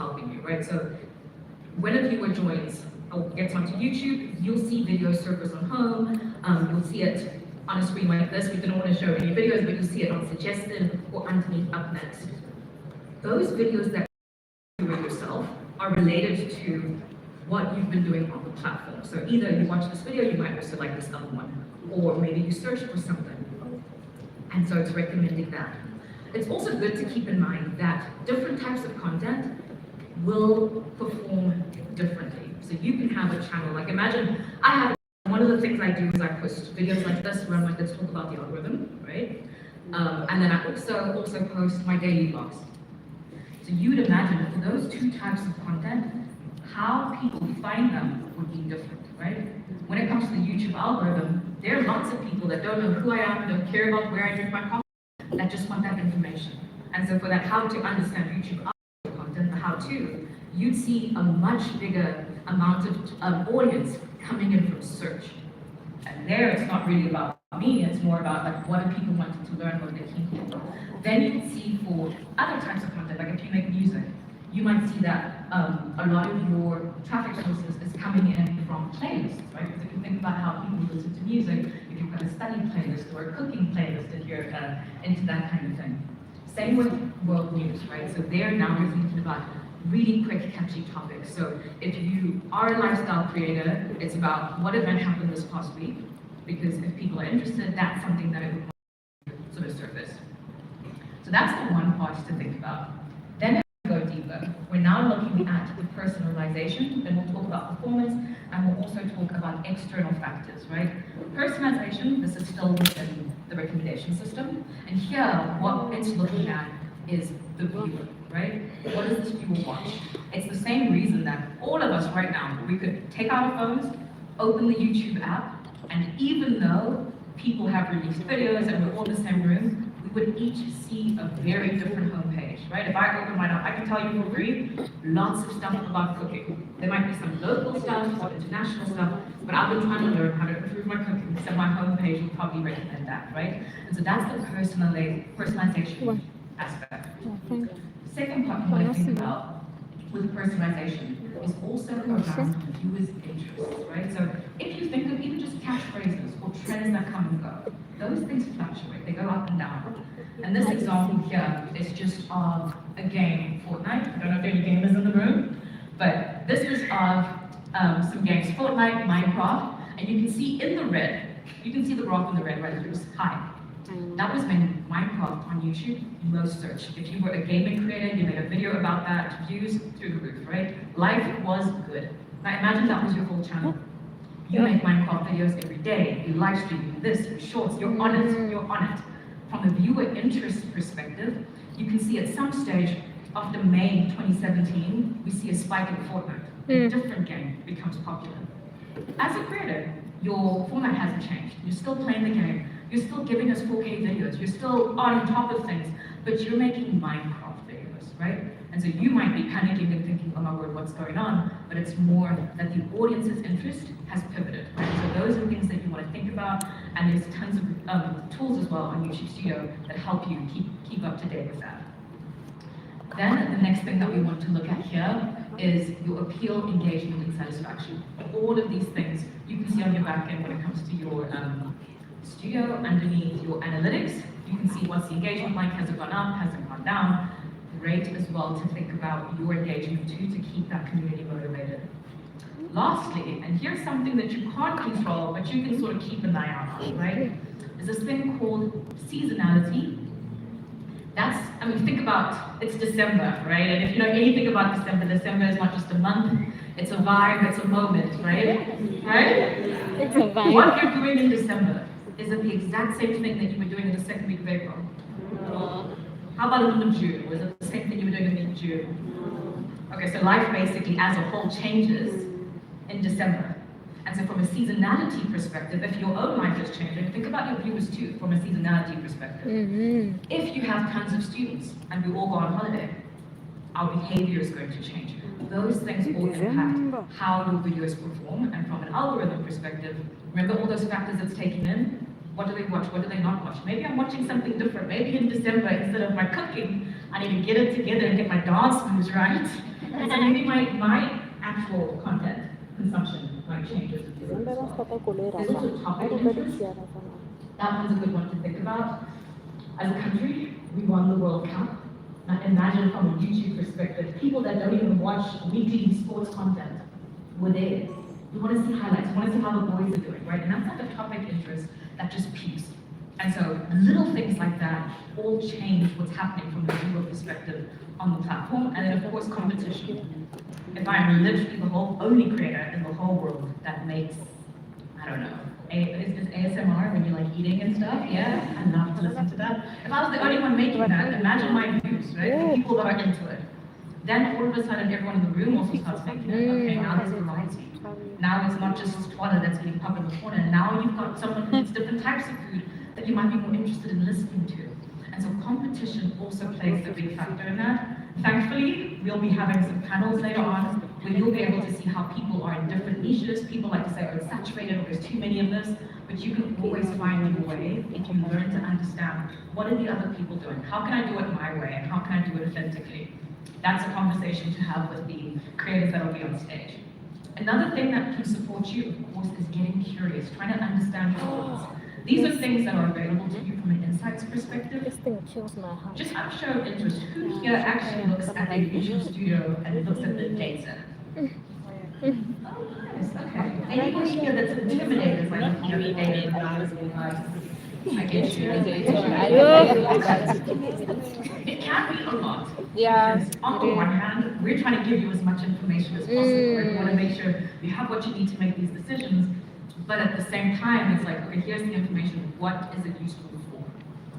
helping you, right? So when a viewer joins or gets onto YouTube, you'll see video surface on home, you'll see it on a screen like this. We didn't want to show any videos, but you'll see it on suggested or underneath up next. Those videos that you do yourself are related to what you've been doing on the platform. So either you watch this video, you might also like this other one, or maybe you search for something. And so it's recommending that. It's also good to keep in mind that different types of content will perform differently. So you can have a channel, like imagine, one of the things I do is I post videos like this where I'm like, let's talk about the algorithm, right? And then I also post my daily vlogs. So you'd imagine for those two types of content, how people find them would be different, right? When it comes to the YouTube algorithm, there are lots of people that don't know who I am, don't care about where I drink my coffee, that just want that information. And so for that how to understand YouTube content, the how-to, you'd see a much bigger amount of audience coming in from search. And there it's not really about me, it's more about like what are people wanting to learn, what they're keen for. Then you can see for other types of content, like if you make music, you might see that a lot of your traffic sources is coming in from playlists, right? Because if you think about how people listen to music, if you've got a study playlist or a cooking playlist, if you're into that kind of thing. Same with world news, right? So there now you're thinking about really quick, catchy topics. So if you are a lifestyle creator, it's about what event happened this past week, because if people are interested, that's something that it would sort of surface. So that's the one part to think about. Then go deeper. We're now looking at the personalization, then we'll talk about performance, and we'll also talk about external factors, right? Personalization, this is still within the recommendation system, and here, what it's looking at is the viewer, right? What does this viewer watch? It's the same reason that all of us right now, we could take out our phones, open the YouTube app, and even though people have released videos and we're all in the same room, we would each see a very different homepage, right? If I open mine up, I can tell you for free, lots of stuff about cooking. There might be some local stuff, some international stuff, but I've been trying to learn how to improve my cooking, so my homepage will probably recommend that, right? And so that's the personalization aspect. Second part you want to think about with personalization is also around viewers' interests, right? So if you think of even just catchphrases or trends that come and go, those things fluctuate, they go up and down. And this example here is just of a game, Fortnite. I don't know if there are any gamers in the room, but this is of some games, Fortnite, Minecraft, and you can see in the red, you can see the graph in the red where it was high. That was when Minecraft on YouTube, most searched. If you were a gaming creator, you made a video about that, views through the roof, right? Life was good. Now imagine that was your whole channel. You make Minecraft videos every day, you live stream, you this, you shorts, you're on it, you're on it. From a viewer interest perspective, you can see at some stage, after May 2017, we see a spike in Fortnite. A different game becomes popular. As a creator, your format hasn't changed. You're still playing the game. You're still giving us 4K videos. You're still on top of things, but you're making Minecraft videos, right? And so you might be panicking and thinking, oh my word, what's going on? But it's more that the audience's interest has pivoted, right? So those are things that you want to think about, and there's tons of tools as well on YouTube Studio that help you keep up to date with that. Then the next thing that we want to look at here is your appeal, engagement, and satisfaction. All of these things you can see on your back end when it comes to your studio. Underneath your analytics, you can see what's the engagement like, has it gone up, has it gone down. Great as well to think about your engagement too, to keep that community motivated. Lastly, and here's something that you can't control, but you can sort of keep an eye out on, right? Is this thing called seasonality. I mean, think about, it's December, right? And if you know anything about December, December is not just a month, it's a vibe, it's a moment, right? Right? It's a vibe. What you're doing in December, is it the exact same thing that you were doing in the second week of April? No. How about in the month of June? Was it the same thing you were doing in June? Okay, so life basically as a whole changes in December. And so from a seasonality perspective, if your own life is changing, think about your viewers too, from a seasonality perspective. If you have tons of students and we all go on holiday, our behavior is going to change. Those things all impact how your videos perform, and from an algorithm perspective, remember all those factors it's taking in? What do they watch? What do they not watch? Maybe I'm watching something different. Maybe in December, instead of my cooking, I need to get it together and get my dance moves right. And so maybe my actual content consumption might change as a result as well. There's also topic interest. That one's a good one to think about. As a country, we won the World Cup. Now imagine from a YouTube perspective, people that don't even watch weekly sports content were there. You want to see highlights, you want to see how the boys are doing, right? And that's like a topic interest that just peaks. And so little things like that all change what's happening from the viewer perspective on the platform. And then of course competition. If I'm literally the only creator in the whole world that makes, I don't know, is ASMR when you're like eating and stuff? Yeah, I'd love to listen to that. If I was the only one making that, imagine my views, right? The people that are into it. Then all of a sudden everyone in the room also starts making it. Okay, now there's variety. Now it's not just squalor that's getting popped in the corner. Now you've got someone who eats different types of food that you might be more interested in listening to. And so competition also plays a big factor in that. Thankfully, we'll be having some panels later on where you'll be able to see how people are in different niches. People like to say, oh, it's saturated, or there's too many of this. But you can always find your way if you learn to understand what are the other people doing? How can I do it my way? And how can I do it authentically? That's a conversation to have with the creators that will be on stage. Another thing that can support you, of course, is getting curious, trying to understand your audience. These are things that are available to you from an insights perspective. This thing chills my heart. Just out of show of interest, who here actually looks at a YouTube studio and looks at the data? Oh, nice, okay. Anybody here that's intimidated by looking at the data analysis and like, I get you. It can be a lot. Yeah. Because on the one hand, we're trying to give you as much information as possible. We want to make sure you have what you need to make these decisions. But at the same time, it's like, okay, here's the information. What is it useful for?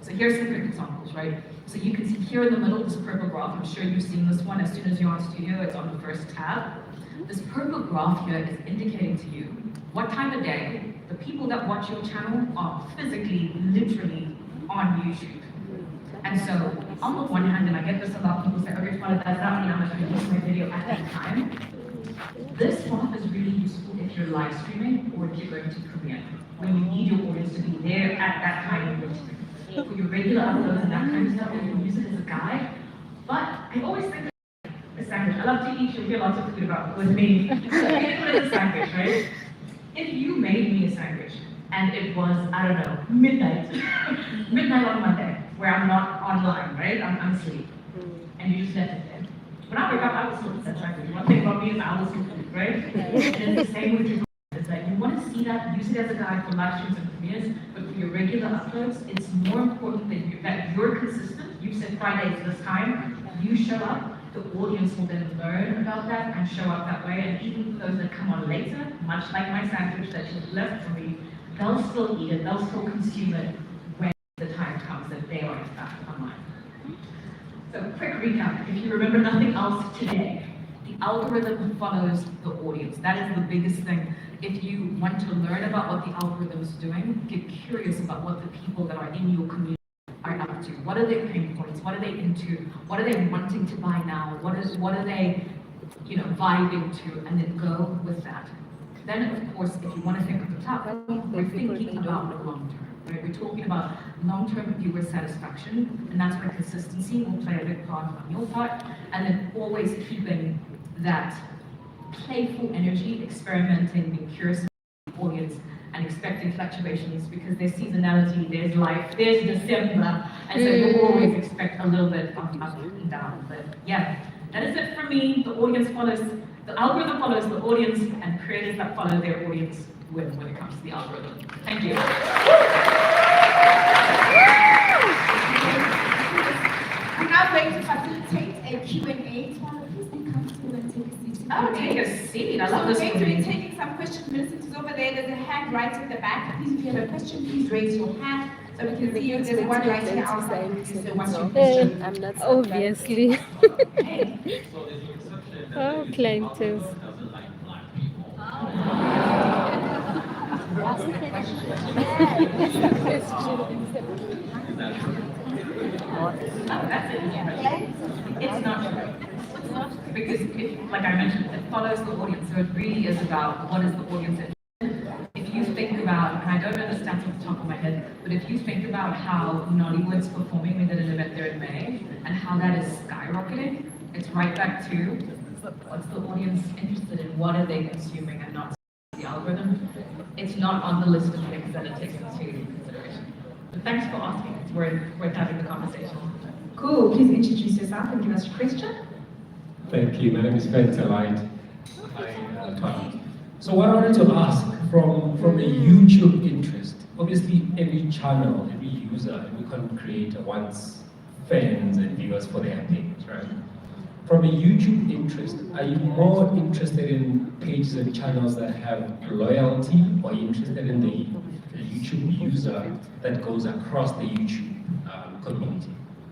So here's some quick examples, right? So you can see here in the middle, this purple graph. I'm sure you've seen this one. As soon as you're on Studio, it's on the first tab. This purple graph here is indicating to you what time of day the people that watch your channel are physically, literally on YouTube. And so, on the one hand, and I get this a lot, people say, okay, does that mean I'm going to use my video at that time? This graph is really useful if you're live streaming or if you're going to Premiere, when you need your audience to be there at that time of your stream. For your regular uploads and that kind of stuff, you can use it as a guide. But I always think of a sandwich. I love to eat, you'll hear lots of food about with me. So think of it as a sandwich, right? If you made me a sandwich and it was, I don't know, midnight on Monday, where I'm not online, right? I'm asleep. And you just left it there. When I wake up, I will still eat that sandwich. One thing about me is I will still eat, right? And it's the same with your is that you want to see that, use it as a guide for live streams and premieres, but for your regular uploads, it's more important that you're consistent. You said Fridays this time, you show up, the audience will then learn about that and show up that way. And even for those that come on later, much like my sandwich that you left for me, they'll still eat it, they'll still consume it when the time comes that they are in fact online. So quick recap, if you remember nothing else today, the algorithm follows the audience. That is the biggest thing. If you want to learn about what the algorithm is doing, get curious about what the people that are in your community are up to. What are their pain points? What are they into? What are they wanting to buy now? What are they, vibing to? And then go with that. Then, of course, if you want to think of the platform, we're thinking about the long term. Right? We're talking about long-term viewer satisfaction, and that's where consistency will play a big part on your part, and then always keeping that playful energy, experimenting, being curious about the audience, and expecting fluctuations because there's seasonality, there's life, there's December, and so you always expect a little bit of up and down. But yeah, that is it for me. The audience follows, the algorithm follows the audience, and creators that follow their audience win when it comes to the algorithm. Thank you. I'm now going to facilitate a Q&A. Twana, please be comfortable and take a seat. Oh, take a seat. I love this. We're going to be taking some questions. Millicent is over there. There's a hand right at the back. Please, if you have a question, please raise your hand so we can see you. There's one right here outside. So what's your question? I'm not obviously. Oh, plaintiff. That's it. It's not true. Because, like I mentioned, it follows the audience. So it really is about what is the audience interested. If you think about, and I don't know the stats off the top of my head, but if you think about how Nollywood's performing, we did an event there in May, and how that is skyrocketing, it's right back to What's the audience interested in? What are they consuming, and not the algorithm? It's not on the list of things that it takes into consideration. But thanks for asking. It's worth having the conversation. Cool. Please introduce yourself and give us your question. Thank you. My name is Spencer Light. So what I wanted to ask from a YouTube interest, obviously every channel, every user, every content creator wants fans and viewers for their page, right? From a YouTube interest, are you more interested in pages and channels that have loyalty, or are you interested in the YouTube user that goes across the YouTube community?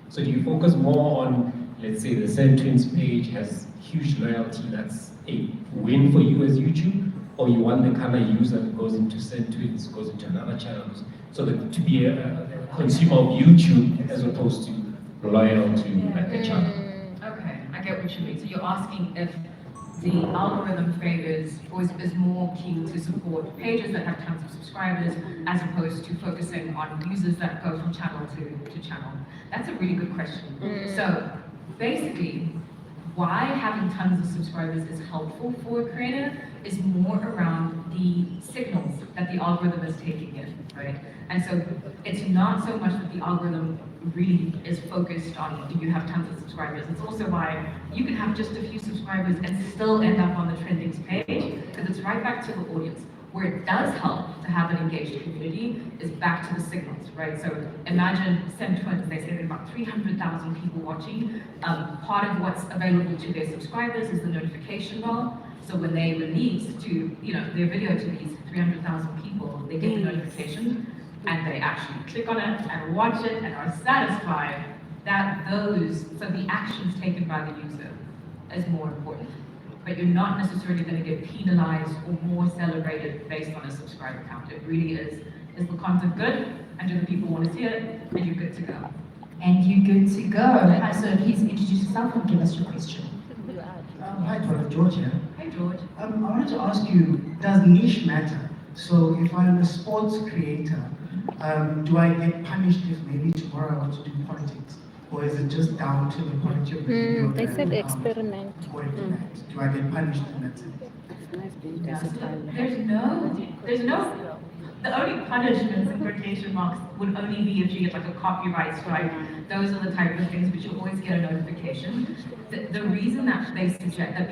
So do you focus more on, let's say, the Send Twins page has huge loyalty, that's a win for you as YouTube, or you want the kind of user that goes into Send Twins, goes into another channels, so that to be a consumer of YouTube as opposed to loyal to like the channel? Okay, I get what you mean. So you're asking if the algorithm favors or is more keen to support pages that have tons of subscribers as opposed to focusing on users that go from channel to channel. That's a really good question. So basically, why having tons of subscribers is helpful for a creator is more around the signals that the algorithm is taking in, right? And so it's not so much that the algorithm really is focused on do you have tons of subscribers. It's also why you can have just a few subscribers and still end up on the trendings page, because it's right back to the audience. Where it does help to have an engaged community is back to the signals, right? So imagine Send Twins, they say there's about 300,000 people watching. Part of what's available to their subscribers is the notification bell. So when they release their video to these 300,000 people, they get the notification and they actually click on it and watch it and are satisfied so the actions taken by the user is more important. But you're not necessarily going to get penalized or more celebrated based on a subscriber count. It really is the content good, and do the people want to see it, and you're good to go. And you're good to go. So please introduce yourself and give us your question. Hi, George here. Hi, George. I wanted to ask you, does niche matter? So if I'm a sports creator, do I get punished if maybe tomorrow I want to do politics? Or is it just down to the quality of the video? They said experiment. Do I get punished in that sense? There's no, the only punishments in quotation marks would only be if you get like a copyright strike. Those are the type of things which you always get a notification. The reason that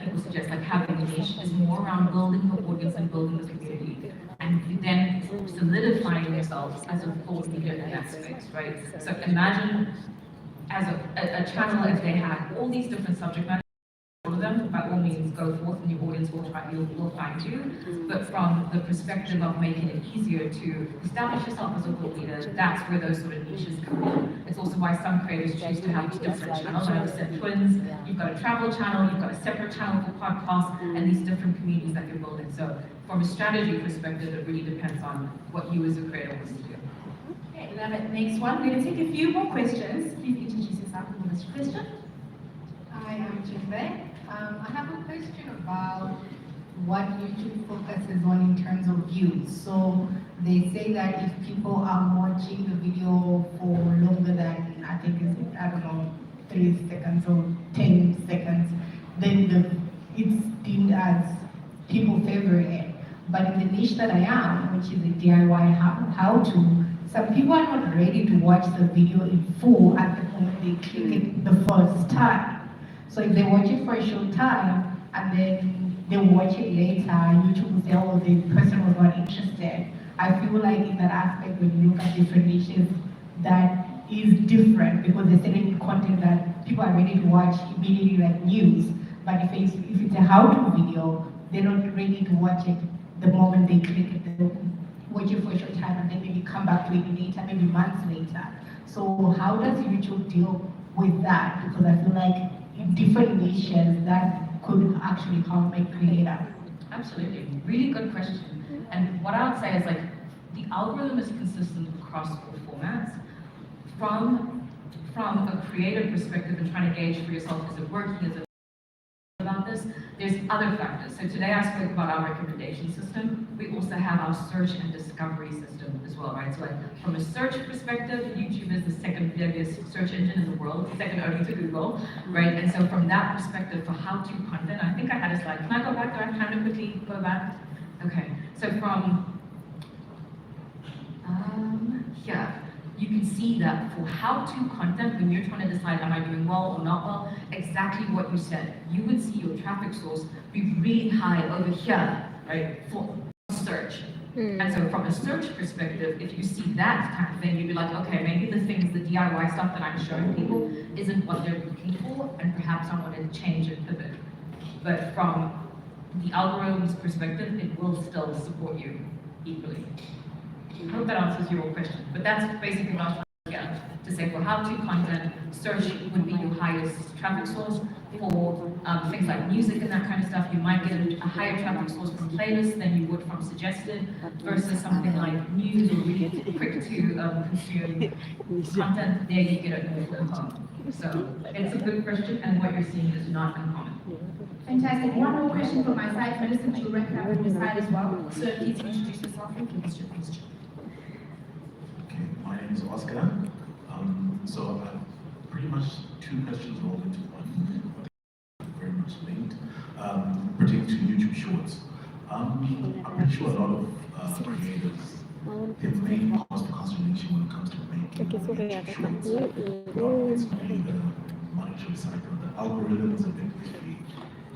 people suggest like having a niche is more around building the audience and building the community, and then solidifying yourselves as a thought leader in that space, right? So imagine as a channel, if they have all these different subject matter, all of them, by all means go forth and your audience will find you. But from the perspective of making it easier to establish yourself as a thought leader, that's where those sort of niches come in. It's also why some creators choose to have different channels. I have Send Twins, you've got a travel channel, you've got a separate channel for podcasts, and these different communities that you're building. So from a strategy perspective, it really depends on what you as a creator wants to do. Okay, love it. Next one. We're going to take a few more questions. Please introduce yourself and give us your question. Hi, I'm Jimbe. I have a question about what YouTube focuses on in terms of views. So they say that if people are watching the video for longer than, I think it's, I don't know, 3 seconds or 10 seconds, then it's deemed as people favoring it. But in the niche that I am, which is a DIY how-to, some people are not ready to watch the video in full at the moment they click it the first time. So if they watch it for a short time and then they watch it later, YouTube will say, oh, the person was not interested. I feel like in that aspect, when you look at different niches, that is different because there's certain content that people are ready to watch immediately, like news. But if it's a how-to video, they're not ready to watch it the moment they click it. They'll watch it for a short time and then maybe come back to it later, maybe months later. So how does YouTube deal with that? Because I feel like in different niches that could actually help a creator. Absolutely, really good question. And what I would say is like the algorithm is consistent across all formats. From a creative perspective and trying to gauge for yourself, is it working, is it about this. There's other factors. So today I spoke about our recommendation system. We also have our search and discovery system as well, right? So like from a search perspective, YouTube is the second biggest search engine in the world, second only to Google, right? And so from that perspective, for how-to content, I think I had a slide. Can I go back? Do I have time to quickly go back? Okay. So from here, you can see that for how-to content, when you're trying to decide, am I doing well or not well, exactly what you said. You would see your traffic source be really high over here, right, for search. And so from a search perspective, if you see that kind of thing, you'd be like, okay, maybe the things, the DIY stuff that I'm showing people isn't what they're looking for, and perhaps I want to change and pivot. But from the algorithm's perspective, it will still support you equally. I hope that answers your question. But that's basically what I was trying to get to say. For how-to content, search would be your highest traffic source. For things like music and that kind of stuff, you might get a higher traffic source from playlists than you would from suggested, versus something like news or really quick to consume content. There you get it more from home. So it's a good question, and what you're seeing is not uncommon. Fantastic. One more question from my side. Millicent, you'll wrap it up on your side as well. So please introduce yourself and give us your question. Okay, my name is Oscar. So I have pretty much two questions rolled into one, very much linked, pertaining to YouTube Shorts. I'm pretty sure a lot of creators, their main cause for consternation when it comes to making YouTube Shorts, it's really the monetary cycle, the algorithms are big issue.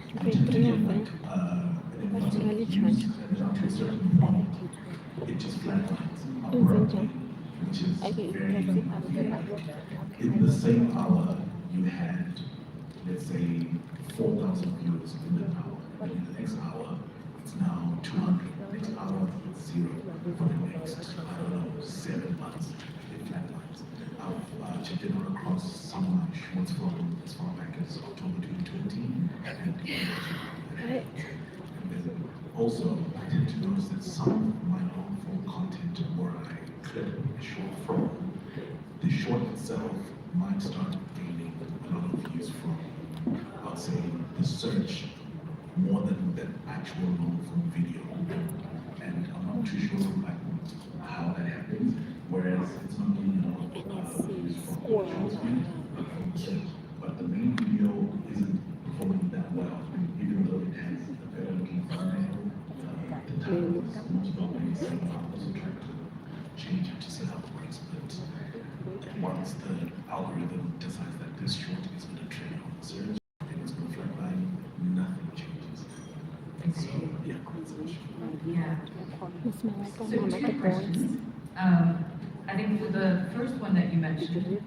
You tend to get like an influx of views, and then up to a certain point, it just flatlines abruptly, which is very in the same hour you had, let's say, 4,000 viewers in that hour, and in the next hour it's now 200, next hour it's 0, for the next, I don't know, 7 months it flatlines. I've checked it out across some of my shorts from as far back as October 2020, and then also I tend to notice that some of my long form content where I clip a short form, the short itself might start gaining a lot of views from, I'll say, the search more than the actual long form video. And I'm not too sure like how that happens, whereas it's not getting a lot of views from short speed, but the main video isn't performing that well, even though it has a better looking thumbnail. The title is most probably the same. I'm also trying to change it to see how it works, but once the algorithm decides that this short is going to train on the search and it's going to flatline, nothing changes. So, yeah, Yeah. So two questions. I think for the first one that you mentioned,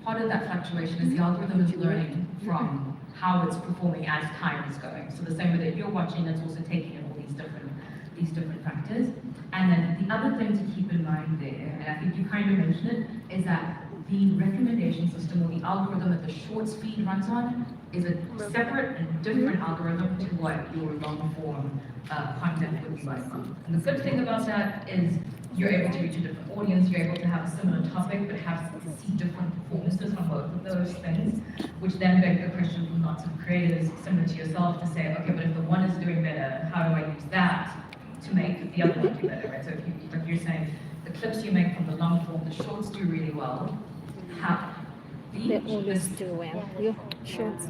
part of that fluctuation is the algorithm is learning from how it's performing as time is going. So the same way that you're watching, it's also taking in all these different factors. And then the other thing to keep in mind there, and I think you kind of mentioned it, is that the recommendation system or the algorithm that the short speed runs on is a separate and different algorithm to what your long form content would be like. And the good thing about that is you're able to reach a different audience, you're able to have a similar topic but have see different performances on both of those things, which then begs the question from lots of creators similar to yourself to say, okay, but if the one is doing better, how do I use that to make the other one do better, right? So if you, like you're saying, the clips you make from the long form, the shorts do really well. How They always do well. You shorts.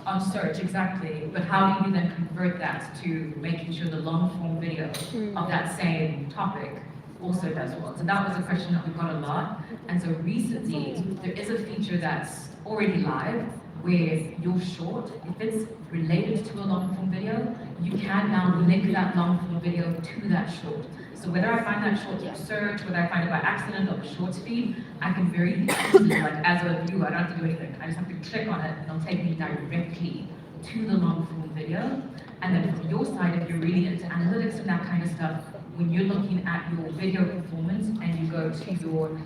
on search, exactly. But how do you then convert that to making sure the long form video of that same topic also does well? So that was a question that we got a lot. And so recently, there is a feature that's already live where your short, if it's related to a long form video, you can now link that long form video to that short. So whether I find that short through search, whether I find it by accident or the shorts feed, I can very easily, like as a viewer, I don't have to do anything. I just have to click on it and it'll take me directly to the long form video. And then from your side, if you're really into analytics and that kind of stuff, when you're looking at your video performance and you go to your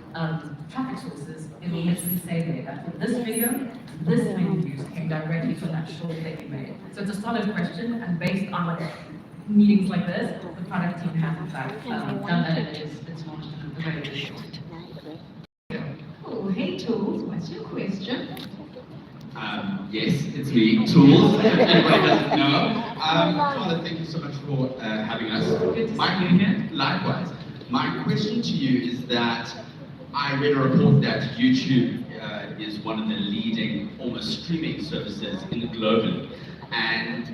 traffic sources, it will literally say there that for this video, this many views came directly from that short that you made. So it's a solid question, and based on meetings like this, the product team has in fact done that, and it's launched the way it is. Oh, hey Tools, what's your question? Yes, it's me, Tools. Everybody doesn't know. Father, thank you so much for having us. Good to see you here. Likewise. My question to you is that I read a report that YouTube is one of the leading, almost streaming services globally, and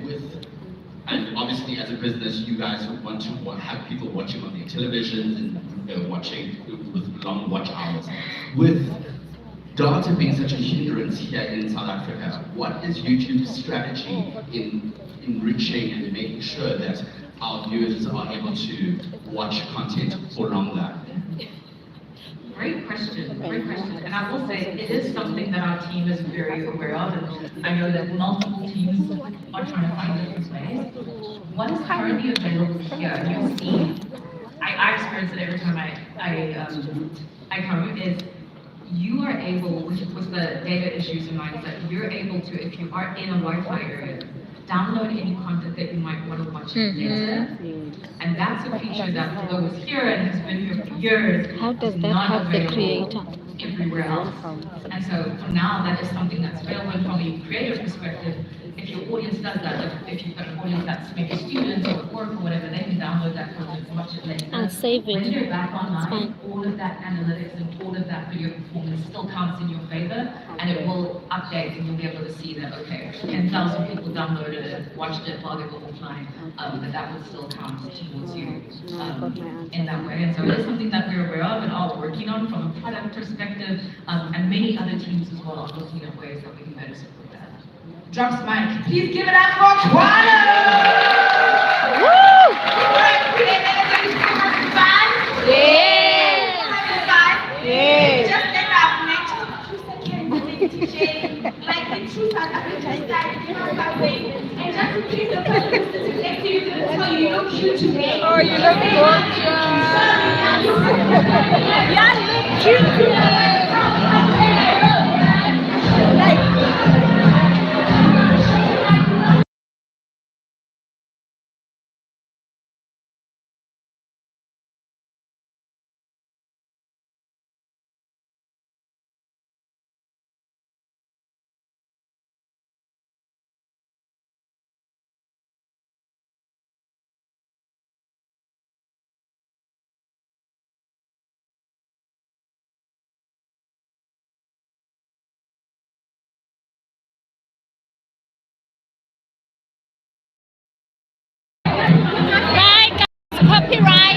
obviously as a business, you guys want to have people watching on their televisions and watching with long watch hours. With data being such a hindrance here in South Africa, what is YouTube's strategy in enriching and making sure that our viewers are able to watch content for longer? Great question, great question. And I will say, it is something that our team is very aware of, and I know that multiple teams are trying to find different ways. What is currently available here, and you'll see, I experience it every time I come, is you are able, with the data issues in mind, that you're able to, if you are in a Wi-Fi area, download any content that you might want to watch later. And that's a feature that, although it's here and has been here for years, How does is that not help the available creator? everywhere else. And so for now, that is something that's available. And from a creative perspective, if your audience does that, like if you've got an audience that's maybe students or work or whatever, they can download that content and watch it later. And save it. When you're back It's online, fine. all of that analytics and all of that video performance still counts in your favor, and it will update, and you'll be able to see that, okay, 10,000 people downloaded it, watched it while they were offline, but that will still count towards you in that way. And so it is something that we're aware of and are working on from a product perspective, and many other teams as well are looking at ways that we can better support that. Drops mic. Please give it up for Kwano! Woo! Having fun? Yeah! Having fun? Yeah! Just stand up next to 2 seconds, teaching, like in true South African style, you know something. And just in case the person sitting next to you didn't tell you, you look cute today. Oh, you look gorgeous. Yeah, you look cute today. Right, guys, copyright.